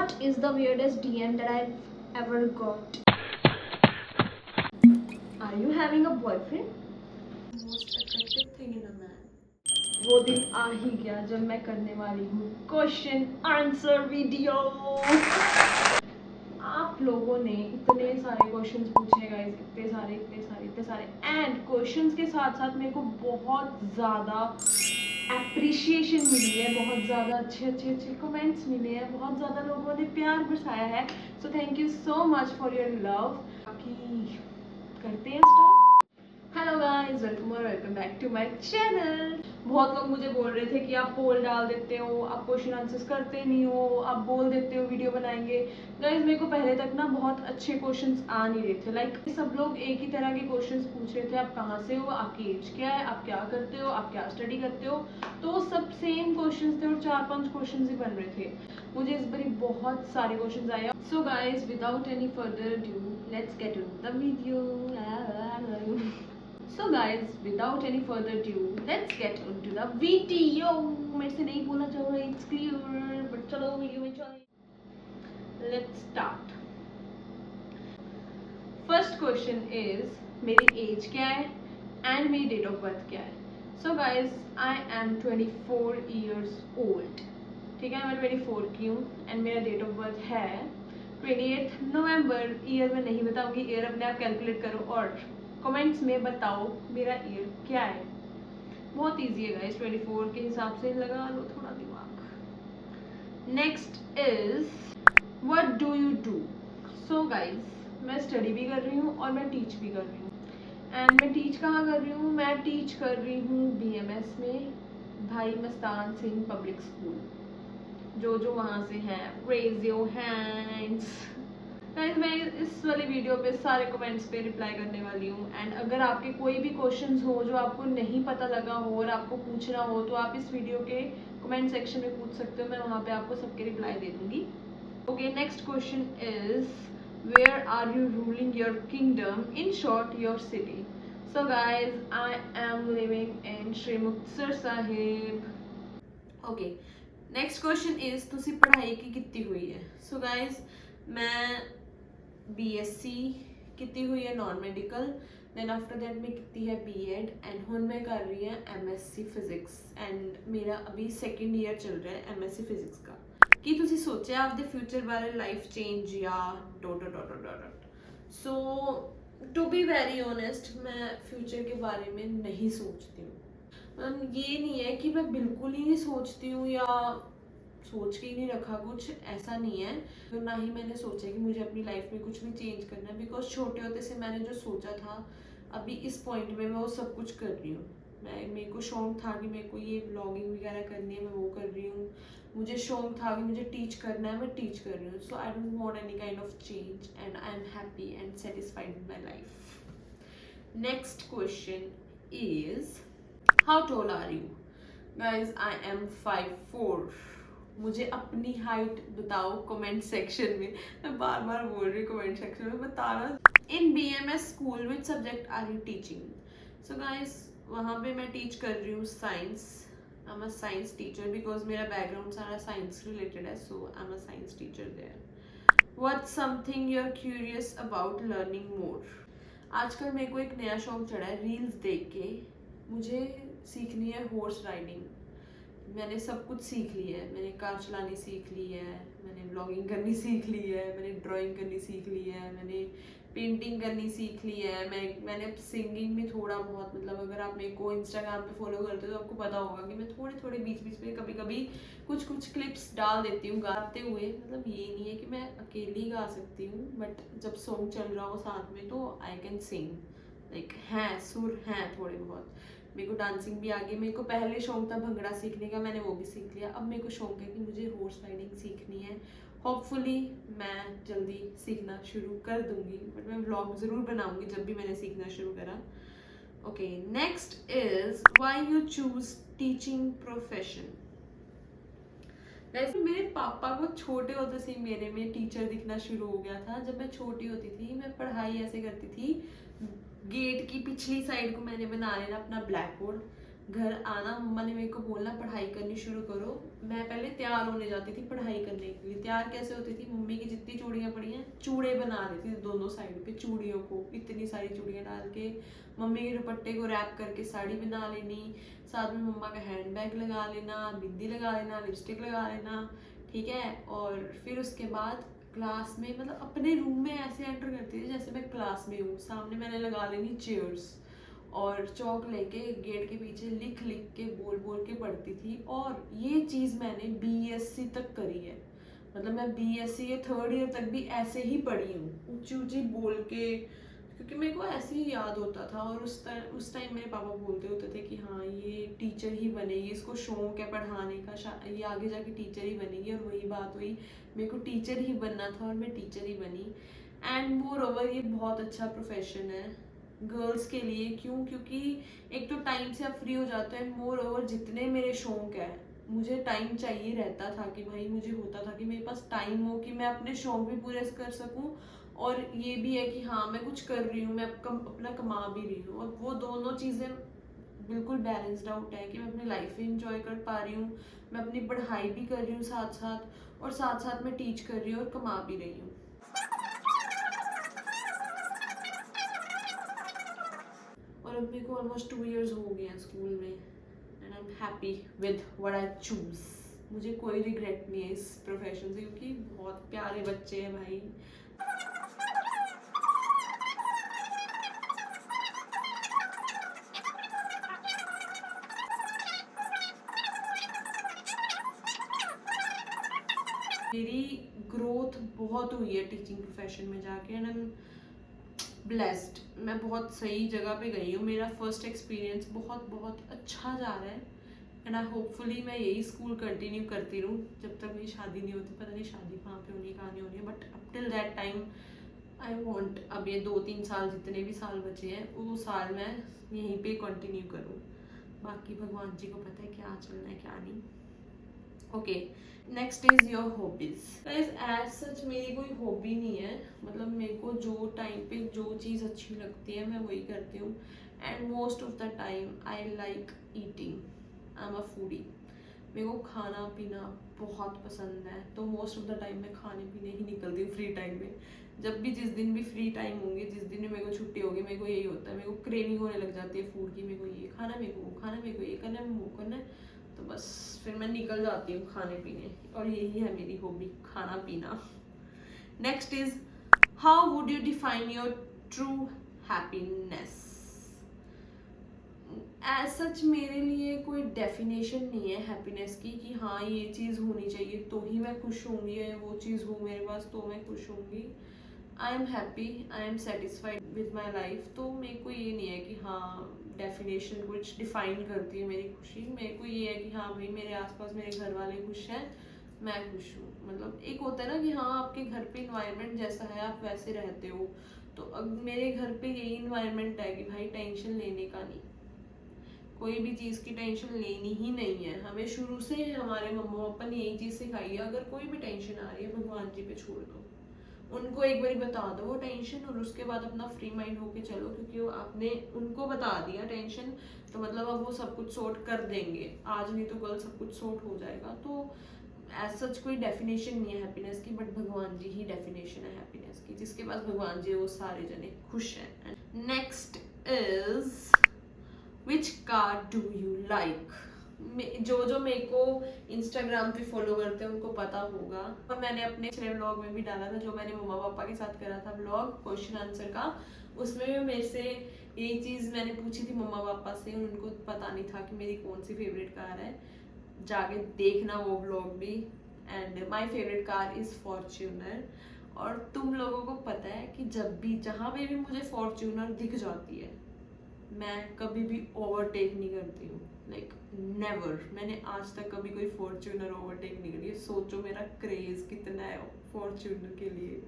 What is the weirdest DM that I've ever got? Are you having a boyfriend? Most attractive thing in a man. वो दिन आ ही गया जब मैं करने वाली हूँ क्वेश्चन आंसर वीडियो। आप लोगों ने इतने सारे क्वेश्चंस पूछे गाइस, इतने सारे एंड क्वेश्चंस के साथ साथ मेरे को बहुत ज़्यादा एप्रिशिएशन मिली है, बहुत ज़्यादा अच्छे कमेंट्स मिले हैं, बहुत ज़्यादा लोगों ने प्यार बरसाया है। So thank you so much for your love. बाकी करते हैं start. Hello guys, welcome back to my channel. बहुत लोग मुझे बोल रहे थे कि आप पोल डाल देते हो, आप क्वेश्चन आंसर्स करते नहीं हो, आप बोल देते हो वीडियो बनाएंगे। गाइस मेरे को पहले तक ना बहुत अच्छे क्वेश्चंस आ नहीं रहे थे। लाइक सब लोग एक ही तरह के क्वेश्चंस पूछ रहे थे, आप कहाँ से हो, आपकी एज क्या है, आप क्या करते हो, आप क्या स्टडी करते हो। तो सब सेम क्वेश्चंस थे और 4-5 क्वेश्चंस ही बन रहे थे। मुझे इस बारी बहुत सारे क्वेश्चंस आए। So guys without any further due let's get into the video. So guys, without any further ado, let's get into the video. मेरे से नहीं बोला जा रहा है, it's clear, but चलो वीडियो में चलें। Let's start. First question is मेरी एज क्या है and मेरी डेट ऑफ बर्थ क्या है। So guys, I am 24 years old. ठीक है, मैं 24 की हूँ and मेरा डेट ऑफ बर्थ है 28 नवंबर। ईयर में नहीं बताऊंगी, ईयर अपने आप कैलकुलेट करो और कमेंट्स में बताओ मेरा ईयर क्या है। बहुत इजी है गाइस, 24 के हिसाब से लगा लो थोड़ा दिमाग। Next is what do you do. So guys मैं स्टडी भी कर रही हूँ और मैं टीच भी कर रही हूँ। एंड मैं टीच कहाँ कर रही हूँ, मैं टीच कर रही हूँ BMS में, भाई मस्तान सिंह पब्लिक स्कूल। जो वहाँ से हैं रेज योर हैंड्स। गाइस मैं इस वाली वीडियो पे सारे कमेंट्स पे रिप्लाई करने वाली हूँ एंड अगर आपके कोई भी क्वेश्चंस हो जो आपको नहीं पता लगा हो और आपको पूछना हो तो आप इस वीडियो के कमेंट सेक्शन में पूछ सकते हो, मैं वहाँ पे आपको सबके रिप्लाई दे दूँगी। Okay, next question is where are you ruling your kingdom, in short your city. So guys I am living in Shri Muktsar Sahib. Okay, next question is तुसी पढ़ाई की कितनी हुई है। सो गाइज मैं BSc की हुई है non medical, then after that मैं की है B.Ed एंड हुन मैं कर रही है MSc फिजिक्स एंड मेरा अभी सेकेंड ईयर चल रहा है MSc फिजिक्स का। कि तुसी सोचे आपदे फ्यूचर बारे लाइफ चेंज या dot dot dot dot. So to be very honest मैं फ्यूचर के बारे में नहीं सोचती हूँ। ये नहीं है कि मैं बिल्कुल ही नहीं सोचती हूँ या सोच के ही नहीं रखा, कुछ ऐसा नहीं है। तो ना ही मैंने सोचा कि मुझे अपनी लाइफ में कुछ भी चेंज करना है, बिकॉज छोटे होते से मैंने जो सोचा था अभी इस पॉइंट में मैं वो सब कुछ कर रही हूँ। मेरे को शौक था कि मेरे को ये ब्लॉगिंग वगैरह करनी है, मैं वो कर रही हूँ। मुझे शौक था कि मुझे टीच करना है, मैं टीच कर रही हूँ। So I don't want any kind of change and I am happy and satisfied in my life. Next question is how tall are you. Guys I am 5'4". मुझे अपनी हाइट बताओ कमेंट सेक्शन में। मैं बार बार बोल रही हूँ कमेंट सेक्शन में बताना। In BMS school which subject are you teaching. So guys वहाँ पे मैं टीच कर रही हूँ science. I am a science teacher because मेरा बैकग्राउंड सारा साइंस रिलेटेड है, so I am a science teacher there. What something you are curious about learning more. आजकल मेरे को एक नया शौक चढ़ा है रील्स देख के। मुझे सीखनी है हॉर्स राइडिंग। मैंने सब कुछ सीख लिया है, मैंने कार चलानी सीख ली है, मैंने ब्लॉगिंग करनी सीख ली है, मैंने ड्राइंग करनी सीख ली है, मैंने पेंटिंग करनी सीख ली है, मैंने सिंगिंग में थोड़ा बहुत, मतलब अगर आप मेरे को इंस्टाग्राम पे फॉलो करते हो तो आपको पता होगा कि मैं थोड़े बीच बीच में कभी कभी कुछ क्लिप्स डाल देती हूँ गाते हुए। मतलब ये नहीं है कि मैं अकेली गा सकती हूँ, बट जब सॉन्ग चल रहा हो साथ में तो आई कैन सिंग। लाइक हैं सुर हैं थोड़े बहुत। मेरे को डांसिंग भी आ गई। मेरे को पहले शौक था भंगड़ा सीखने का, मैंने वो भी सीख लिया। अब मेरे को शौक है कि मुझे हॉर्स राइडिंग सीखनी है। होपफुली मैं जल्दी सीखना शुरू कर दूंगी, बट मैं व्लॉग जरूर बनाऊंगी जब भी मैंने सीखना शुरू करा। Okay, next is why you choose teaching profession. वैसे मेरे पापा को छोटे होते से मेरे में टीचर दिखना शुरू हो गया था। जब मैं छोटी होती थी मैं पढ़ाई ऐसे करती थी, गेट की पिछली साइड को मैंने बना लेना अपना ब्लैक बोर्ड, घर आना, मम्मा ने मेरे को बोलना पढ़ाई करनी शुरू करो। मैं पहले तैयार होने जाती थी पढ़ाई करने के लिए। तैयार कैसे होती थी, मम्मी की जितनी चूड़ियाँ पड़ी हैं चूड़े बना लेती थी दोनों साइड पे, चूड़ियों को इतनी सारी चूड़ियाँ डाल के मम्मी के दुपट्टे को रैप करके साड़ी बना लेनी, साथ में मम्मा का हैंड बैग लगा लेना, बिंदी लगा लेना, लिपस्टिक लगा लेना, ठीक है। और फिर उसके बाद क्लास में, मतलब अपने रूम में ऐसे एंटर करती थी जैसे मैं क्लास में हूँ। सामने मैंने लगा लेनी चेयर्स और चौक लेके गेट के पीछे लिख लिख के बोल बोल के पढ़ती थी। और ये चीज़ मैंने बीएससी तक करी है, मतलब मैं बीएससी के 3rd ईयर तक भी ऐसे ही पढ़ी हूँ, ऊंची ऊंची बोल के, क्योंकि मेरे को ऐसे ही याद होता था। और उस टाइम मेरे पापा बोलते होते थे कि हाँ ये टीचर ही बनेगी, इसको शौक है पढ़ाने का, ये आगे जाके टीचर ही बनेगी। और वही बात हुई, मेरे को टीचर ही बनना था और मैं टीचर ही बनी। एंड मोर ओवर ये बहुत अच्छा प्रोफेशन है गर्ल्स के लिए। क्यों? क्योंकि एक तो टाइम से आप फ्री हो जाते हैं, मोर ओवर जितने मेरे शौक है, मुझे टाइम चाहिए रहता था कि भाई, मुझे होता था कि मेरे पास टाइम हो कि मैं अपने शौक भी पूरे कर सकूं, और ये भी है कि हाँ मैं कुछ कर रही हूँ, मैं अपना कमा भी रही हूँ। और वो दोनों चीज़ें बिल्कुल बैलेंस्ड आउट है कि मैं अपनी लाइफ भी इंजॉय कर पा रही हूँ, मैं अपनी पढ़ाई भी कर रही हूँ साथ साथ, और साथ साथ मैं टीच कर रही हूँ और कमा भी रही हूँ। और अब मेरे को ऑलमोस्ट 2 इयर्स हो गए हैं स्कूल में, and I am happy with what I choose. मुझे कोई रिग्रेट नहीं है इस प्रोफेशन से, क्योंकि बहुत प्यारे बच्चे हैं भाई। मेरी ग्रोथ बहुत हुई है टीचिंग प्रोफेशन में जाके, एंड आई एम ब्लेस्ड। मैं बहुत सही जगह पे गई हूँ, मेरा फर्स्ट एक्सपीरियंस बहुत बहुत अच्छा जा रहा है। एंड आई होपफुली मैं यही स्कूल कंटिन्यू करती रहूँ जब तक मेरी शादी नहीं होती। पता नहीं शादी कहाँ पे होनी है कहाँ नहीं होनी है, but up till that time I want, अब ये 2-3 साल जितने भी साल बचे हैं वो साल मैं यहीं पे कंटिन्यू करूँ। बाकी भगवान जी को पता है क्या चलना है क्या नहीं। Okay, next is your hobbies. Guys as such मेरी कोई हॉबी नहीं है, मतलब मेरे को जो टाइम पे जो चीज़ अच्छी लगती है मैं वही करती हूँ। And most of the time I like eating, I am a foodie. मेरे को खाना पीना बहुत पसंद है, तो मोस्ट ऑफ द टाइम मैं खाने पीने ही निकलती हूँ फ्री टाइम में। जब भी जिस दिन भी फ्री टाइम होंगे, जिस दिन भी मेरे को छुट्टी होगी, मेरे को यही होता है, मेरे को क्रेविंग होने लग जाती है फूड की। मेरे को ये खाना, मेरे को वो खाना, मेरे को ये करना है, वो करना है, तो बस फिर मैं निकल जाती हूँ खाने पीने। और यही है मेरी हॉबी, खाना पीना। Next is, how would you define your true happiness. As such मेरे लिए कोई डेफिनेशन नहीं है हैप्पीनेस की कि हाँ ये चीज़ होनी चाहिए तो ही मैं खुश होंगी, या वो चीज़ हो मेरे पास तो मैं खुश होंगी। आई am happy, I am satisfied with my life. तो मेरे को ये नहीं है कि हाँ डेफिनेशन कुछ डिफाइन करती है मेरी खुशी। मेरे को ये है कि हाँ भाई मेरे आसपास मेरे घर वाले खुश हैं, मैं खुश हूँ। मतलब एक होता है ना कि हाँ आपके घर पे इन्वायरमेंट जैसा है आप वैसे रहते हो, तो अब मेरे घर पे यही इन्वायरमेंट है कि भाई टेंशन लेने का नहीं, कोई भी चीज़ की टेंशन लेनी ही नहीं है। हमें शुरू से हमारे मम्मा पापा ने यही चीज़ सिखाई है, अगर कोई भी टेंशन आ रही है भगवान जी पे छोड़ दो, उनको एक बार बता दो वो टेंशन, और उसके बाद अपना फ्री माइंड होके चलो, क्योंकि वो आपने उनको बता दिया टेंशन, तो मतलब अब वो सब कुछ सॉर्ट कर देंगे, आज नहीं तो कल सब कुछ सॉर्ट हो जाएगा। तो एज सच कोई डेफिनेशन नहीं है हैप्पीनेस की, बट भगवान जी ही डेफिनेशन है हैप्पीनेस की। जिसके पास भगवान जी है वो सारे जने खुश हैं। Next is, which car do you like. जो मेरे को इंस्टाग्राम पे फॉलो करते हैं उनको पता होगा, और मैंने अपने पिछले व्लॉग में भी डाला था जो मैंने मम्मा पापा के साथ करा था व्लॉग क्वेश्चन आंसर का। उसमें भी मेरे से यही चीज़ मैंने पूछी थी मम्मा पापा से, उनको पता नहीं था कि मेरी कौन सी फेवरेट कार है। जाके देखना वो व्लॉग भी। And my favourite car is Fortuner. और तुम लोगों को पता है कि जब भी जहाँ पे भी मुझे फॉर्च्यूनर दिख जाती है मैं कभी भी ओवरटेक नहीं करती हूँ, लाइक नेवर। मैंने आज तक कभी कोई फॉर्च्यूनर ओवरटेक नहीं करी है। सोचो मेरा क्रेज कितना है फॉर्च्यूनर के लिए।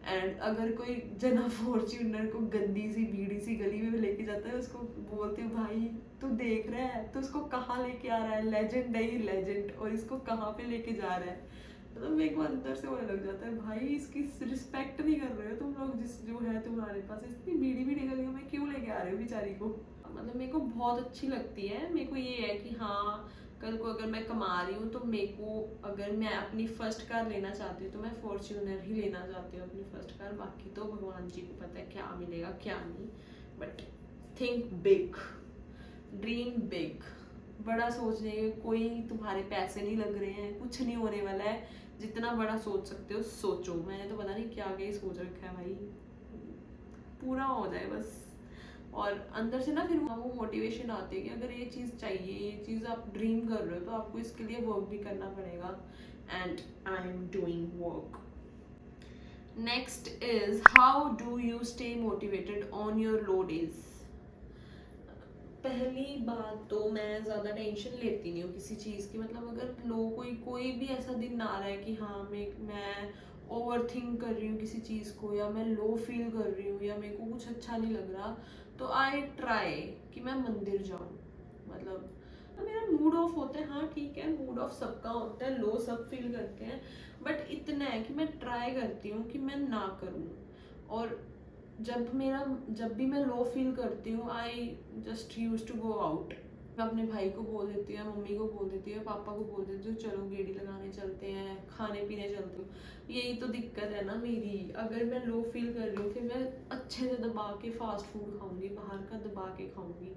एंड अगर कोई जना फॉर्च्यूनर को गंदी सी भीड़ी सी गली में लेके जाता है, उसको बोलती हूँ भाई तू देख रहा है तो उसको कहाँ लेके आ रहा है, लेजेंड है ये लेजेंड, और इसको कहाँ पे लेके जा रहा है। मतलब मेरे को अंदर से होने लग जाता है भाई इसकी रिस्पेक्ट नहीं कर रहे हो तुम लोग, जिस जो है तुम्हारे पास, इतनी बीड़ी बीड़ी गलियों में क्यों लेके आ रहे हो बेचारी को। मतलब मेरे को बहुत अच्छी लगती है। मेरे को ये है कि हाँ, कल को अगर मैं कमा रही हूँ तो मेरे को, अगर मैं अपनी फर्स्ट कार लेना चाहती हूँ तो मैं फॉर्च्यूनर ही लेना चाहती हूँ अपनी फर्स्ट कार। बाकी तो भगवान जी को पता है क्या मिलेगा क्या नहीं। But think big, dream big. बड़ा सोचने के कोई तुम्हारे पैसे नहीं लग रहे हैं, कुछ नहीं होने वाला है। जितना बड़ा सोच सकते हो सोचो। मैंने तो पता नहीं क्या क्या सोच रखा है भाई, पूरा हो जाए बस। और अंदर से ना फिर वो मोटिवेशन आती है कि अगर ये चीज़ चाहिए, ये चीज़ आप ड्रीम कर रहे हो, तो आपको इसके लिए वर्क भी करना पड़ेगा। And I am doing work. Next is how do you stay motivated on your low days. पहली बात तो मैं ज़्यादा टेंशन लेती नहीं हूँ किसी चीज़ की। मतलब अगर लो कोई भी ऐसा दिन आ रहा है कि हाँ मैं ओवर थिंक कर रही हूँ किसी चीज़ को, या मैं लो फील कर रही हूँ, या मेरे को कुछ अच्छा नहीं लग रहा, तो आई ट्राई कि मैं मंदिर जाऊँ। मतलब मेरा मूड ऑफ होता है, हाँ ठीक है, मूड ऑफ सबका होता है, लो सब फील करते हैं, बट इतना है कि मैं ट्राई करती हूँ कि मैं ना करूँ। और जब भी मैं लो फील करती हूँ, I just use to go out. मैं अपने भाई को बोल देती हूँ, मम्मी को बोल देती हूँ, पापा को बोल देती हूँ, चलो गेड़ी लगाने चलते हैं, खाने पीने चलते हूँ। यही तो दिक्कत है ना मेरी, अगर मैं लो फील कर रही हूँ फिर मैं अच्छे से दबा के फास्ट फूड खाऊंगी, बाहर का दबा के खाऊंगी।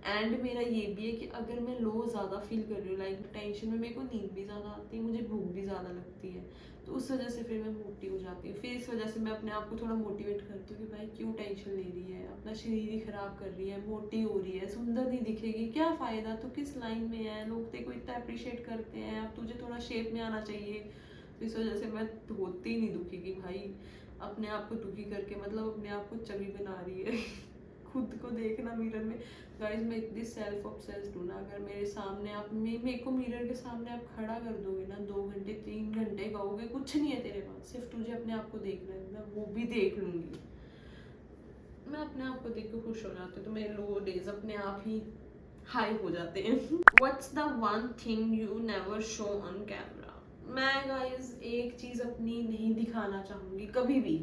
एंड मेरा ये भी है कि अगर मैं लो ज़्यादा फील कर रही हूँ, लाइक टेंशन में, मेरे को नींद भी ज़्यादा आती है, मुझे भूख भी ज़्यादा लगती है, तो उस वजह से फिर मैं मोटी हो जाती हूँ। फिर इस वजह से मैं अपने आप को थोड़ा मोटिवेट करती हूँ कि भाई क्यों टेंशन ले रही है, अपना शरीर ही खराब कर रही है, मोटी हो रही है, सुंदर नहीं दिखेगी, क्या फ़ायदा, तो किस लाइन में है, लोग तेरे को इतना अप्रिशिएट करते हैं, अब तुझे थोड़ा शेप में आना चाहिए। तो इस वजह से मैं होती नहीं दुखी कि भाई अपने आप को दुखी करके मतलब अपने आप को चबी बना रही है। खुद को देखना मिरर में। गाइस मैं इतनी सेल्फ ऑब्सेस्ड हूँ ना, अगर मेरे सामने आप मेरे को मिरर के सामने आप खड़ा कर दोगे ना, 2 घंटे 3 घंटे कहोगे कुछ नहीं है तेरे पास, सिर्फ तुझे अपने आप को देखना है, मैं वो भी देख लूंगी। मैं अपने आप को देख के खुश हो जाती हूँ, तो मेरे लो डेज अपने आप ही हाई हो जाते हैं। What's the one thing you never show on camera. मैं गाइस एक चीज़ अपनी नहीं दिखाना चाहूँगी कभी भी,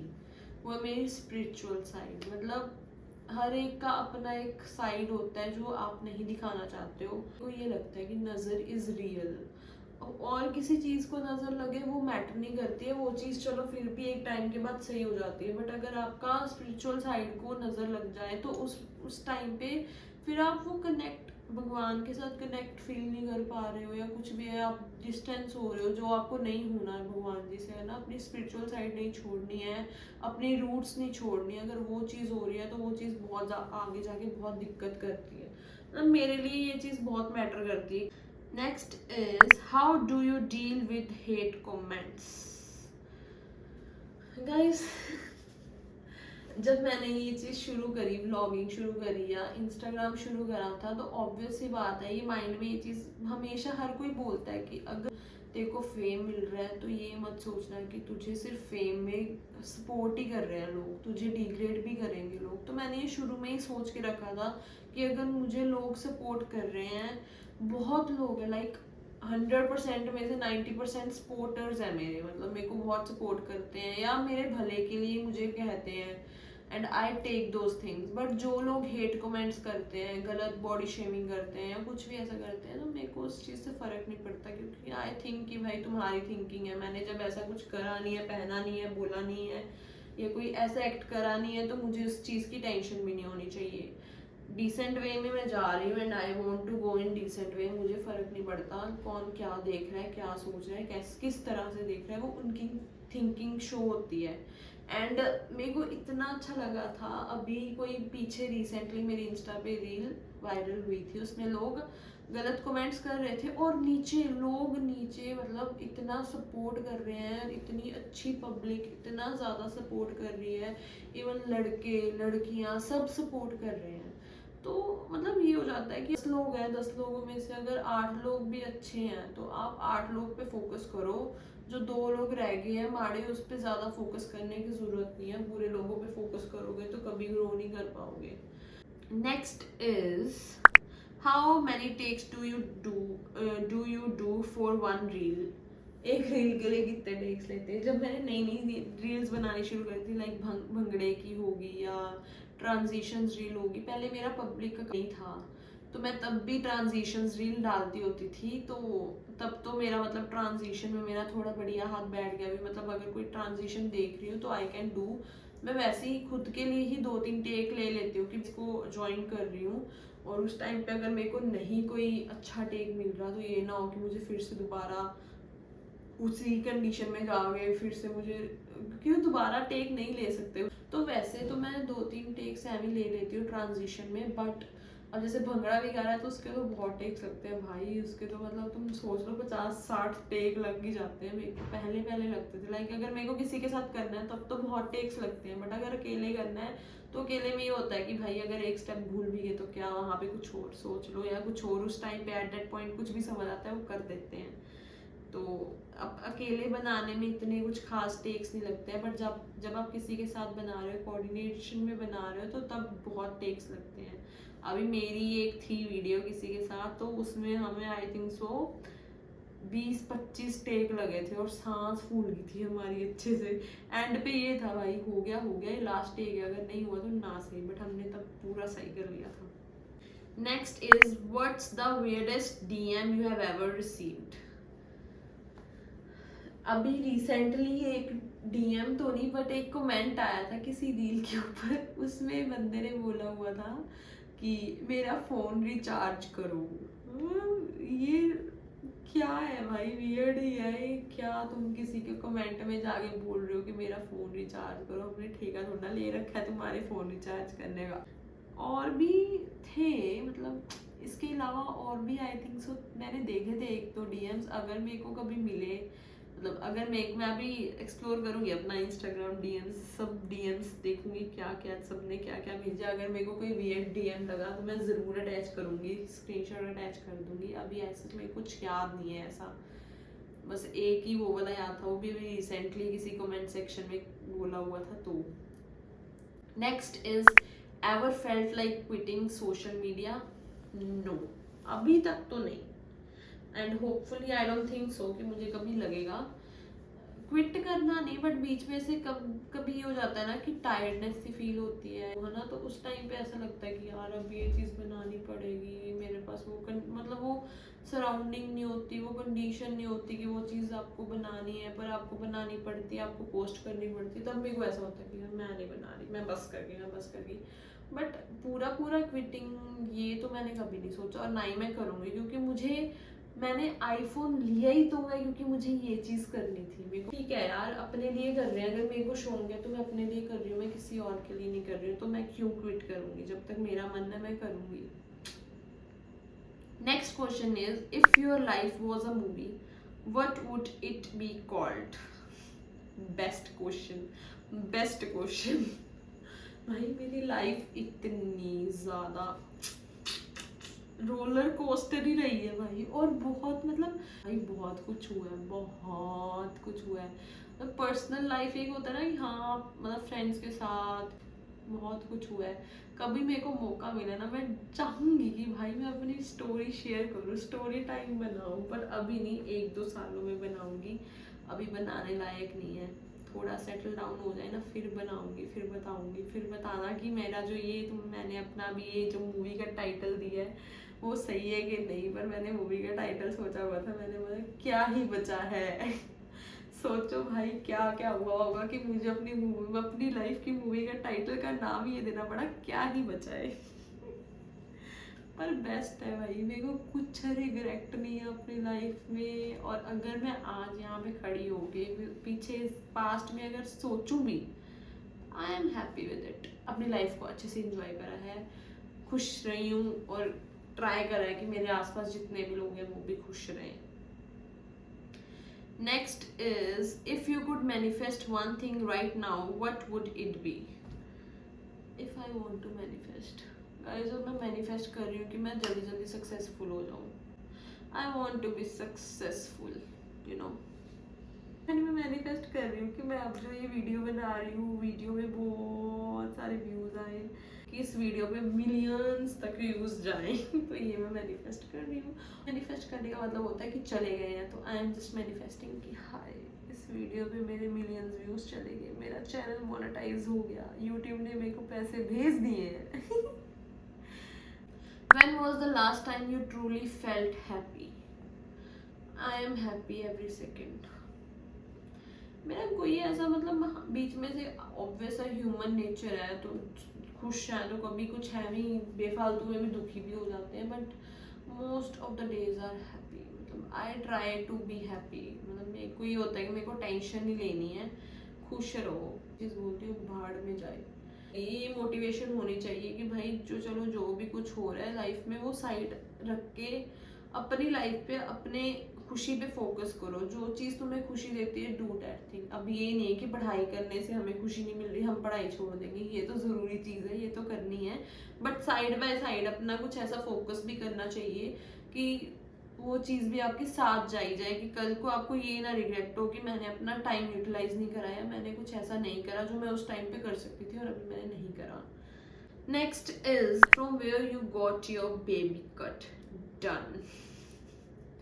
वो है मेरी स्पिरिचुअल साइड। मतलब हर एक का अपना एक साइड होता है जो आप नहीं दिखाना चाहते हो। तो ये लगता है कि नज़र इज़ रियल, और किसी चीज़ को नज़र लगे वो मैटर नहीं करती है, वो चीज़ चलो फिर भी एक टाइम के बाद सही हो जाती है। बट अगर आपका स्पिरिचुअल साइड को नज़र लग जाए तो उस टाइम पे फिर आप वो कनेक्ट, भगवान के साथ कनेक्ट फील नहीं कर पा रहे हो, या कुछ भी है, आप डिस्टेंस हो रहे हो, जो आपको नहीं होना है भगवान जी से, है ना। अपनी स्पिरिचुअल साइड नहीं छोड़नी है, अपनी रूट्स नहीं छोड़नी है। अगर वो चीज़ हो रही है तो वो चीज़ बहुत आगे जाके बहुत दिक्कत करती है। मतलब मेरे लिए ये चीज़ बहुत मैटर करती है। Next is how do you deal with hate comments. Guys जब मैंने ये चीज़ शुरू करी, व्लॉगिंग शुरू करी या इंस्टाग्राम शुरू करा था, तो ऑब्वियस सी बात है, ये माइंड में ये चीज़ हमेशा हर कोई बोलता है कि अगर तेरे को फेम मिल रहा है तो ये मत सोचना कि तुझे सिर्फ फेम में सपोर्ट ही कर रहे हैं लोग, तुझे डिग्रेड भी करेंगे लोग। तो मैंने ये शुरू में ही सोच के रखा था कि अगर मुझे लोग सपोर्ट कर रहे हैं, बहुत लोग हैं, लाइक 100% में से 90% सपोर्टर्स हैं मेरे, मतलब मेरे को बहुत सपोर्ट करते हैं या मेरे भले के लिए मुझे कहते हैं, and I take those things. But जो लोग हेट कमेंट्स करते हैं, गलत बॉडी शेमिंग करते हैं या कुछ भी ऐसा करते हैं, तो मेरे को उस चीज़ से फ़र्क नहीं पड़ता, क्योंकि आई थिंक कि भाई तुम्हारी थिंकिंग है, मैंने जब ऐसा कुछ करा नहीं है, पहना नहीं है, बोला नहीं है, या कोई ऐसा एक्ट करा नहीं है, तो मुझे उस चीज़ की टेंशन भी नहीं होनी चाहिए। डिसेंट वे में मैं जा रही हूँ and I want to go in decent way, मुझे फ़र्क नहीं पड़ता कौन क्या देख रहा है, क्या सोच रहा है, किस तरह से देख रहा है, वो उनकी थिंकिंग शो होती है। एंड मेरे को इतना अच्छा लगा था, अभी कोई पीछे रिसेंटली मेरी इंस्टा पे रील वायरल हुई थी, उसमें लोग गलत कमेंट्स कर रहे थे और लोग नीचे मतलब इतना सपोर्ट कर रहे हैं, इतनी अच्छी पब्लिक इतना ज़्यादा सपोर्ट कर रही है, इवन लड़के लड़कियां सब सपोर्ट कर रहे हैं। तो मतलब ये हो जाता है कि 10 लोग हैं, 10 लोगों में से अगर 8 लोग भी अच्छे हैं तो आप 8 लोग पे फोकस करो, जो 2 लोग रह गए हैं माड़े, उस पर ज़्यादा फोकस करने की ज़रूरत नहीं है। बुरे लोगों पे फोकस करोगे तो कभी ग्रो नहीं कर पाओगे। Next is how many takes do you do for one reel. एक रील के लिए कितने टेक्स लेते हैं। जब मैंने नई नई रील्स बनानी शुरू करी थी, लाइक भंगड़े की होगी या ट्रांजिशंस रील होगी, पहले मेरा पब्लिक का नहीं था, तो मैं तब भी ट्रांजिशंस रील डालती होती थी। तो तब तो मेरा मतलब ट्रांजिशन में मेरा थोड़ा बढ़िया हाथ बैठ गया भी, मतलब अगर कोई ट्रांजिशन देख रही हूँ तो आई कैन डू। मैं वैसे ही खुद के लिए ही 2-3 टेक ले लेती हूँ कि इसको ज्वाइन कर रही हूँ, और उस टाइम पे अगर मेरे को नहीं कोई अच्छा टेक मिल रहा तो ये ना हो कि मुझे फिर से दोबारा उसी कंडीशन में जाओगे, फिर से मुझे, क्योंकि दोबारा टेक नहीं ले सकते। तो वैसे तो मैं 2-3 टेक्स एवी ले लेती हूँ ट्रांजिशन में, बट अब जैसे भंगड़ा भी गा रहा है तो उसके तो बहुत टेक्स लगते हैं भाई, उसके तो मतलब तुम सोच लो 50-60 टेक लग ही जाते हैं। मेरे को पहले पहले लगते थे, लाइक अगर मेरे को किसी के साथ करना है तब तो बहुत टेक्स लगते हैं, बट अगर अकेले करना है तो अकेले में ये होता है कि भाई अगर एक स्टेप भूल भी गए तो क्या, वहाँ पे कुछ और सोच लो या कुछ और उस टाइम पे एट दैट पॉइंट कुछ भी समझ आता है वो कर देते हैं। तो अब अकेले बनाने में इतने कुछ खास टेक्स नहीं लगते हैं, बट जब जब आप किसी के साथ बना रहे हो, कोऑर्डिनेशन में बना रहे हो, तो तब बहुत टेक्स लगते हैं। अभी मेरी एक थी वीडियो किसी के साथ, तो उसमें हमें आई थिंक सो 20-25 टेक लगे थे और सांस फूल गई थी हमारी अच्छे से। एंड पे ये था भाई हो गया ये लास्ट टेक है, अगर नहीं हुआ तो ना सही, बट हमने तब पूरा सही कर लिया था। Next is what's the weirdest DM you have ever received. अभी रिसेंटली एक DM तो नहीं, बट एक कमेंट आया था किसी रील के ऊपर, उसमें बंदे ने बोला हुआ था कि मेरा फोन रिचार्ज करो। ये क्या है भाई, वियर्ड ही है ये। क्या तुम किसी के कमेंट में जाके बोल रहे हो कि मेरा फोन रिचार्ज करो, हमने ठेका थोड़ा ले रखा है तुम्हारे फोन रिचार्ज करने का। और भी थे, मतलब इसके अलावा और भी आई थिंक सो मैंने देखे थे 1-2 DMs। अगर मेरे को कभी मिले, मतलब अगर मैं अभी एक्सप्लोर करूंगी अपना इंस्टाग्राम DMs, सब DMs देखूंगी क्या क्या सबने क्या क्या भेजा। अगर मेरे को कोई वियर्ड DM लगा तो मैं ज़रूर अटैच करूंगी, स्क्रीनशॉट अटैच कर दूंगी। अभी ऐसे तो मेरे कुछ याद नहीं है ऐसा, बस एक ही वो वाला याद था, वो भी अभी रिसेंटली किसी कमेंट सेक्शन में बोला हुआ था। तो next is ever felt like quitting social media. No, अभी तक तो नहीं, and hopefully I don't think so कि मुझे कभी लगेगा। क्विट करना नहीं, बट बीच में से कभी हो जाता है ना कि टायर्डनेस सी फील होती है ना, तो उस टाइम पे ऐसा लगता है कि यार अब ये चीज़ बनानी पड़ेगी, मेरे पास वो मतलब वो सराउंडिंग नहीं होती, वो कंडीशन नहीं होती कि वो चीज़ आपको बनानी है, पर आपको बनानी पड़ती है, आपको पोस्ट करनी पड़ती है। तब मेरे को ऐसा होता है कि यार मैं नहीं बना रही, मैं बस कर गई। बट पूरा पूरा क्विटिंग ये तो मैंने कभी नहीं सोचा, और ना ही मैं करूँगी, क्योंकि मैंने आईफोन लिया ही तो है क्योंकि मुझे ये चीज़ करनी थी। मेरे को ठीक है यार, अपने लिए कर रहे हैं, अगर मेरे को शौक है तो मैं अपने लिए कर रही हूँ, मैं किसी और के लिए नहीं कर रही हूँ, तो मैं क्यों क्विट करूँगी, जब तक मेरा मन है मैं करूँगी। Next question is if your life was a movie what would it be called. Best question भाई, मेरी लाइफ इतनी ज़्यादा रोलर कोस्टर ही रही है भाई, और बहुत मतलब भाई बहुत कुछ हुआ है, बहुत कुछ हुआ है। मतलब पर्सनल लाइफ एक होता है ना कि हाँ मतलब फ्रेंड्स के साथ बहुत कुछ हुआ है। कभी मेरे को मौका मिला ना, मैं चाहूंगी कि भाई मैं अपनी स्टोरी शेयर करूँ, स्टोरी टाइम बनाऊँ, पर अभी नहीं, 1-2 सालों में बनाऊंगी, अभी बनाने लायक नहीं है। थोड़ा सेटल डाउन हो जाए ना, फिर बनाऊंगी, फिर बताऊंगी, फिर बताना कि मेरा जो ये मैंने अपना भी ये जो मूवी का टाइटल दिया है वो सही है कि नहीं। पर मैंने मूवी का टाइटल सोचा हुआ था, मैंने बोला क्या ही बचा है सोचो भाई क्या क्या हुआ होगा कि मुझे अपनी मूवी, अपनी लाइफ की मूवी का टाइटल का नाम ये देना पड़ा, क्या ही बचा है पर बेस्ट है भाई, मेरे को कुछ रिग्रेट नहीं है अपनी लाइफ में। और अगर मैं आज यहाँ पे खड़ी होके पीछे पास्ट में अगर सोचूं भी, आई एम हैप्पी विद इट। अपनी लाइफ को अच्छे से इंजॉय करा है, खुश रही हूँ, और ट्राई करा है कि मेरे आसपास जितने भी लोग हैं वो भी खुश रहें। Next is if you could manifest one thing right now what would it be. If I want to manifest guys, और मैं मैनिफेस्ट कर रही हूँ कि मैं जल्दी जल्दी सक्सेसफुल हो जाऊँ। I want to be successful, you know. मैं मैनिफेस्ट कर रही हूँ कि मैं अब जो ये वीडियो बना रही हूँ, वीडियो में बहुत सारे व्यूज आए, कि इस वीडियो पे मिलियंस तक व्यूज जाएं। तो ये मैं मैनिफेस्ट कर रही हूँ। मैनिफेस्ट करने का मतलब होता है कि चले गए हैं, तो आई एम जस्ट मैनिफेस्टिंग कि हाय इस वीडियो पे मेरे मिलियंस व्यूज चले गए, मेरा चैनल मोनेटाइज हो गया, यूट्यूब ने मेरे को पैसे भेज दिए हैं। When was the last time you truly felt happy? I am happy every second. मेरा कोई ऐसा मतलब बीच में से ऑब्वियस ह्यूमन नेचर है, तो खुश है तो कभी कुछ है नहीं, बेफालतू में भी दुखी भी हो जाते हैं, but most of the days are happy. मतलब I try to be happy. मतलब मेरे को ये होता है कि मेरे को टेंशन नहीं लेनी है, खुश रहो। चीज़ बोलती हूँ भाड़ में जाए। ये मोटिवेशन होनी चाहिए कि भाई चलो जो भी कुछ हो रहा है लाइफ में वो साइड रख के अपनी लाइफ पे अपने खुशी पे फोकस करो। जो चीज़ तुम्हें खुशी देती है डू दैट थिंग। अब ये नहीं है कि पढ़ाई करने से हमें खुशी नहीं मिल रही हम पढ़ाई छोड़ देंगे, ये तो ज़रूरी चीज़ है, ये तो करनी है, बट साइड बाय साइड अपना कुछ ऐसा फोकस भी करना चाहिए कि वो चीज़ भी आपके साथ जाई जाए कि कल को आपको ये ना रिग्रेट हो कि मैंने अपना टाइम यूटिलाइज नहीं कराया, मैंने कुछ ऐसा नहीं करा जो मैं उस टाइम पे कर सकती थी और अभी मैंने नहीं करा। Next is from where you got your baby cut done.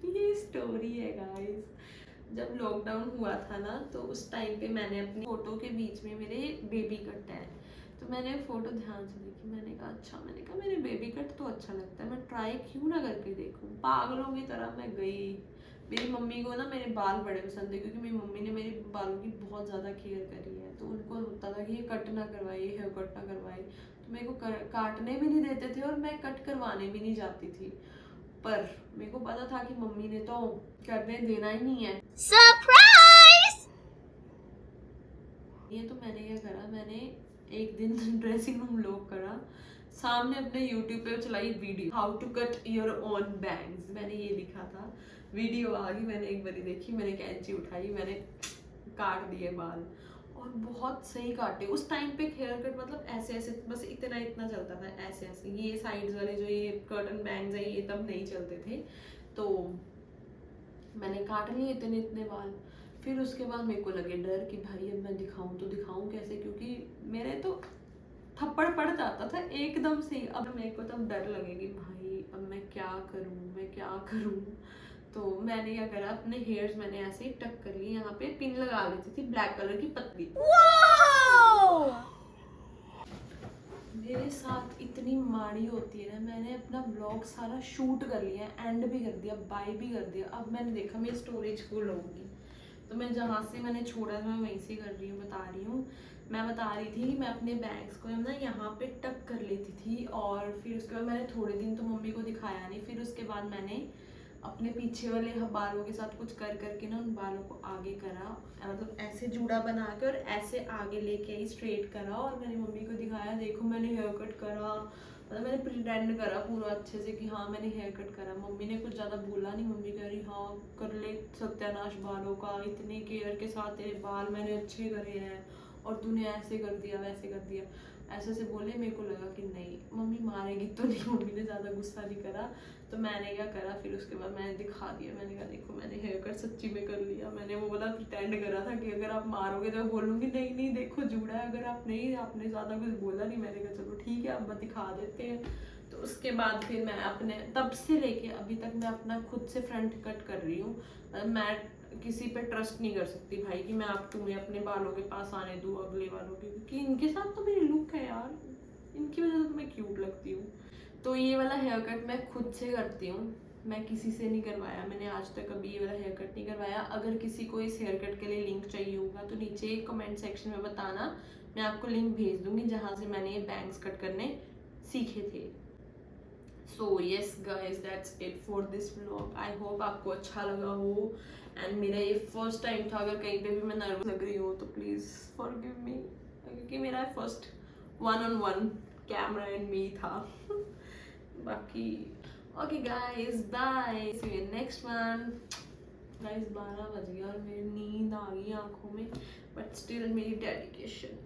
ये स्टोरी है गाइस। जब लॉकडाउन हुआ था ना तो उस टाइम पे मैंने अपनी फोटो के बीच में मेरे बेबी कट है, तो मैंने फोटो ध्यान से देखी, मैंने कहा अच्छा, मैंने कहा मेरे बेबी कट तो अच्छा लगता है, मैं ट्राई क्यों ना करके देखूं। पागलों की तरह मैं गई। मेरी मम्मी को ना मेरे बाल बड़े पसंद है, क्योंकि मेरी मम्मी ने मेरे बालों की बहुत ज़्यादा केयर करी है, तो उनको होता था कि ये कट ना करवाए, ये हेयर कट ना करवाए, तो मेरे को काटने भी नहीं देते थे और मैं कट करवाने भी नहीं जाती थी। पर मेरे को पता था कि मम्मी ने तो करने देना ही नहीं है। सरप्राइज! ये तो मैंने क्या करा, मैंने एक दिन ड्रेसिंग रूम लॉक करा, सामने अपने यूट्यूब पे चलाई video how to cut your own bangs. मैंने ये लिखा था, वीडियो आ गई, मैंने एक बारी देखी, मैंने कैंची उठाई, मैंने काट दिए बाल और बहुत सही काटे। उस टाइम पे हेयर कट मतलब ऐसे ऐसे बस इतना इतना चलता था, ऐसे ऐसे, ये साइड्स वाले जो ये कर्टन बैंग्स है ये तब नहीं चलते थे, तो मैंने काट लिए इतने इतने बाल। फिर उसके बाद मेरे को लगे डर कि भाई अब मैं दिखाऊं तो दिखाऊं कैसे, क्योंकि मेरे तो थप्पड़ पड़ जाता था एकदम से। अब मेरे को तब डर लगेगी भाई अब मैं क्या करूं, मैं क्या करूं। तो मैंने क्या करा, अपने हेयर्स मैंने ऐसे ही टक कर लिए, यहाँ पे पिन लगा लेती थी ब्लैक कलर की पतली। मेरे साथ इतनी माड़ी होती है ना, मैंने अपना ब्लॉग सारा शूट कर लिया, एंड भी कर दिया, बाय भी कर दिया। अब मैंने देखा मेरी स्टोरेज फुल होगी, तो मैं जहाँ से मैंने छोड़ा था मैं वहीं से कर रही हूँ, बता रही हूँ। मैं बता रही थी कि मैं अपने बैग्स को ना यहाँ पे टक कर लेती थी, और फिर उसके बाद मैंने थोड़े दिन तो मम्मी को दिखाया नहीं। फिर उसके बाद मैंने अपने पीछे वाले बालों के साथ कुछ कर करके ना उन बालों को आगे करा, मतलब ऐसे जूड़ा बना के और ऐसे आगे लेके आई, स्ट्रेट करा, और मैंने मम्मी को दिखाया देखो मैंने हेयर कट करा। मतलब मैंने प्रिटेंड करा पूरा अच्छे से कि हाँ मैंने हेयर कट करा। मम्मी ने कुछ ज़्यादा बोला नहीं, मम्मी कह रही हाँ कर ले सत्यानाश बालों का, इतने केयर के साथ तेरे बाल मैंने अच्छे करे हैं और तूने ऐसे कर दिया वैसे कर दिया, ऐसे से बोले। मेरे को लगा कि नहीं मम्मी मारेगी तो नहीं, मम्मी ने ज़्यादा गुस्सा नहीं करा। तो मैंने क्या करा, फिर उसके बाद मैंने दिखा दिया, मैंने कहा देखो मैंने हेयर कट सच्ची में कर लिया। मैंने वो वाला प्रिटेंड करा था कि अगर आप मारोगे तो बोलूँगी नहीं नहीं देखो जूड़ा है, अगर आप नहीं, आपने ज़्यादा कुछ बोला नहीं। मैंने कहा चलो ठीक है अब दिखा देते हैं। तो उसके बाद फिर मैं अपने तब से लेके अभी तक मैं अपना खुद से फ्रंट कट कर रही हूँ। मैं किसी पे ट्रस्ट नहीं कर सकती भाई कि मैं आप तुम्हें अपने बालों के पास आने दूँ अगले बालों के, क्योंकि इनके साथ तो मेरी लुक है यार, इनकी वजह से तो मैं क्यूट लगती हूँ। तो ये वाला हेयर कट मैं खुद से करती हूँ, मैं किसी से नहीं करवाया। मैंने आज तक कभी ये वाला हेयर कट नहीं करवाया। अगर किसी को इस हेयर कट के लिए लिंक चाहिए होगा तो नीचे कमेंट सेक्शन में बताना, मैं आपको लिंक भेज दूंगी जहाँ से मैंने ये बैंग्स कट करने सीखे थे। So yes guys that's it for this vlog. I hope आपको अच्छा लगा हो, एंड मेरा ये फर्स्ट टाइम था। अगर कहीं पे भी मैं नर्वस लग रही हूँ तो प्लीज़ फॉरगिव मी, क्योंकि मेरा फर्स्ट 1-on-1 कैमरा एंड मी था। बाकी okay guys bye, see you next one. Guys 12 बज गया और मेरी नींद आ गई आंखों में, बट स्टिल मेरी डेडिकेशन